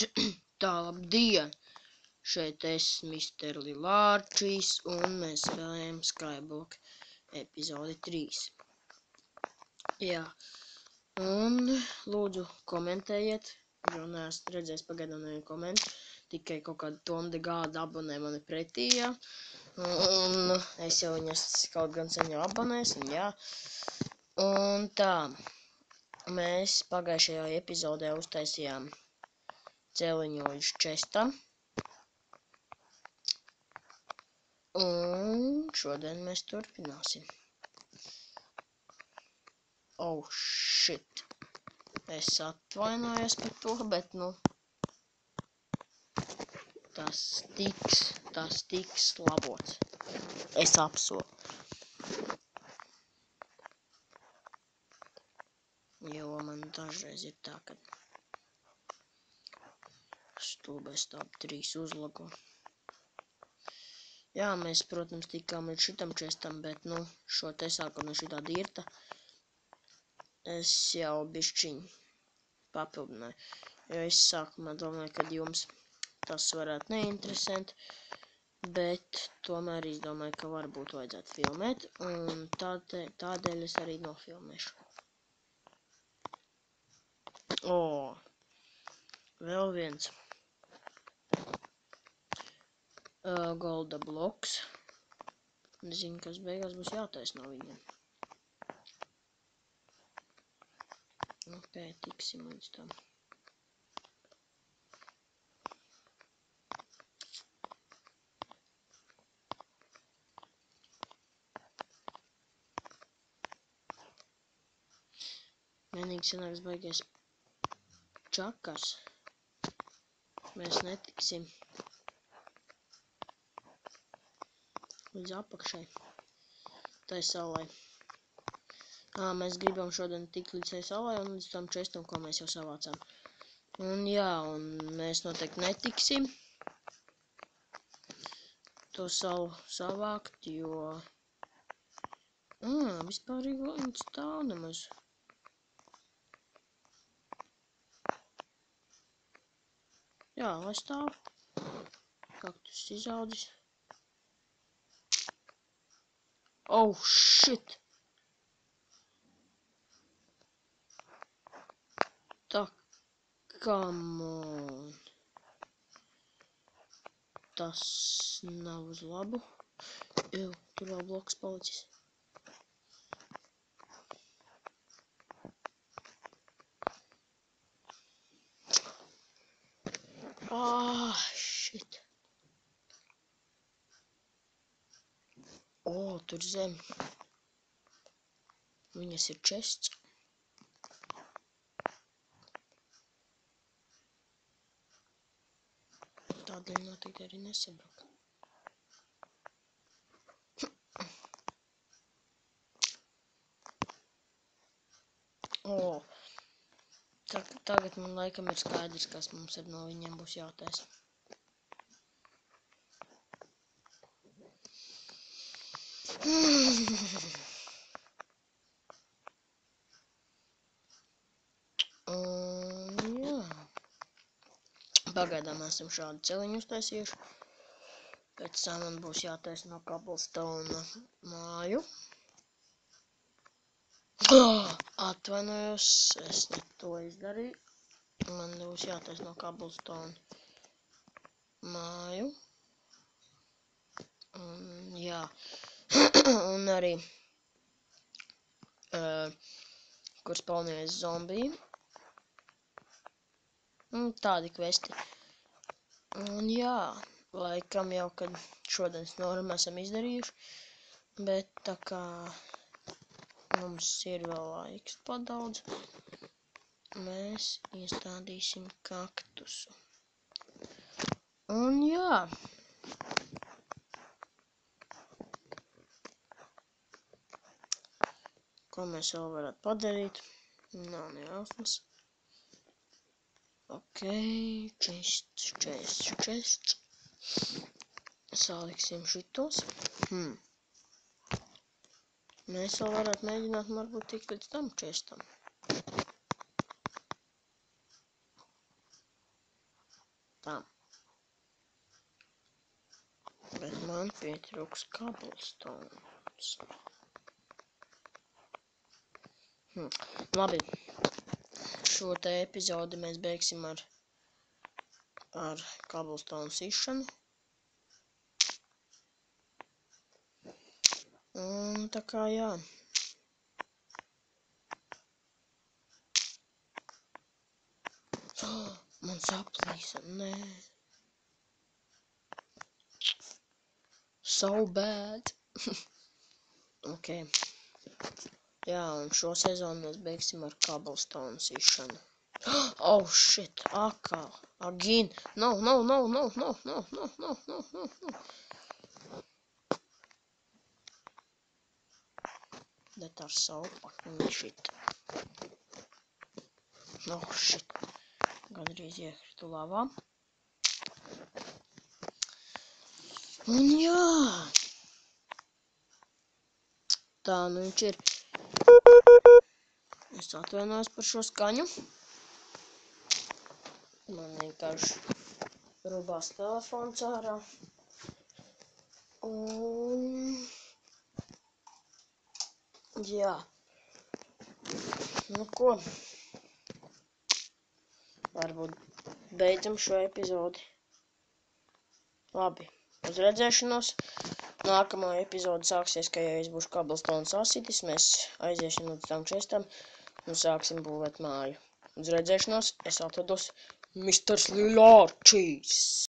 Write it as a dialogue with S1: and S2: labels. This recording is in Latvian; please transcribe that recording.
S1: Tā, labdien! Šeit es, Mr. Lilārčīs, un mēs spēlējam Skyblock epizodi 3. Jā, un lūdzu komentējiet, jo neesmu redzējis pagaidām nevienu komentu, tikai kaut kāda Tom de Gāda abonē mani pretī, jā. Un es jau viņas kaut gan sen jau abonēs, un jā. Un tā, mēs pagājušajā epizodē uztaisījām celiņojuši čestam. Un šodien mēs turpināsim. Oh, shit. Es atvainojos par to, bet, nu, tas tiks labots. Es apsolu. Jo man dažreiz ir tā, ka stulbais top 3 uzlago. Jā, mēs, protams, tikām līdz šitam čestam, bet, nu, šo te sākot no šitā dirta, es jau bišķiņ papildināju. Jo es sākumā domāju, ka jums tas varētu neinteresēt, bet tomēr izdomāju, ka varbūt vajadzētu filmēt, un tādēļ es arī nofilmēšu. O, vēl viens. Golda bloks. Nezinu, kas beigās būs jātais no viņiem. Ok, tiksim līdz tam. Vienīgi sanāks baigais čakars. Mēs netiksim līdz apakšai. Tai salai. Mēs gribam šodien tikt līdz tai salai un līdz tam čestam, ko mēs jau savācām. Un jā, un mēs noteikti netiksim to salu savākt, jo vispārīgi vēl viņi stāv nemaz. Jā, lai stāv. Kaktus izaudzis. Oh, shit! Tā, come on. Tas nav uz labu. Tur vēl bloks palicis. Shit. Tur zem. Viņas ir chests. Tādēļ noteikti arī nesabruk. Tagad man laikam ir skaidrs, kas mums ir no viņiem būs jātaisa. Jā. Pagaidām esam šādu celiņu uztaisījuši. Pēc tam man būs jātaisa no cobblestone māju. Atvainojos, es ne to izdarīju. Man būs jātaisa no cobblestone māju. Jā. Un arī kur spawnējas zombiji. Tādi kvesti. Un jā, laikam jau, kad šodienas normu esam izdarījuši, bet tā kā mums ir vēl laiks padaudz, mēs iestādīsim kaktusu. Un jā. Ko mēs vēl varētu padarīt? Nav nejausmas. Ok, čests. Saliksim šitos. Mēs vēl varētu mēģināt varbūt tikt līdz tam čestam. Tā. Bet man pietrūks cobblestones. Labi. Šo te epizodi mēs beigsim ar cobblestone sišanu. Un tā kā jā. Man saplīsa, nē. So bad. Ok. Jā, un šo sezonu mēs beigsim ar cobblestone sišanu. Oh shit, atkal. Again. No. That are so fucking shit. Oh shit. Gandrīz iekritu lavā. Un jā. Tā nu viņš ir. Es atvainojos par šo skaņu. Man vienkārši rubās telefons ārā. Un jā. Nu ko? Varbūt beidzam šo epizodi. Labi, uz redzēšanos. Nākamā epizode sāksies, ka ja es būšu cobblestone sasitis, mēs aiziesim līdz tam čestam un sāksim būvēt māju. Uz redzēšanos, es atvados Mr. Lilārčīs.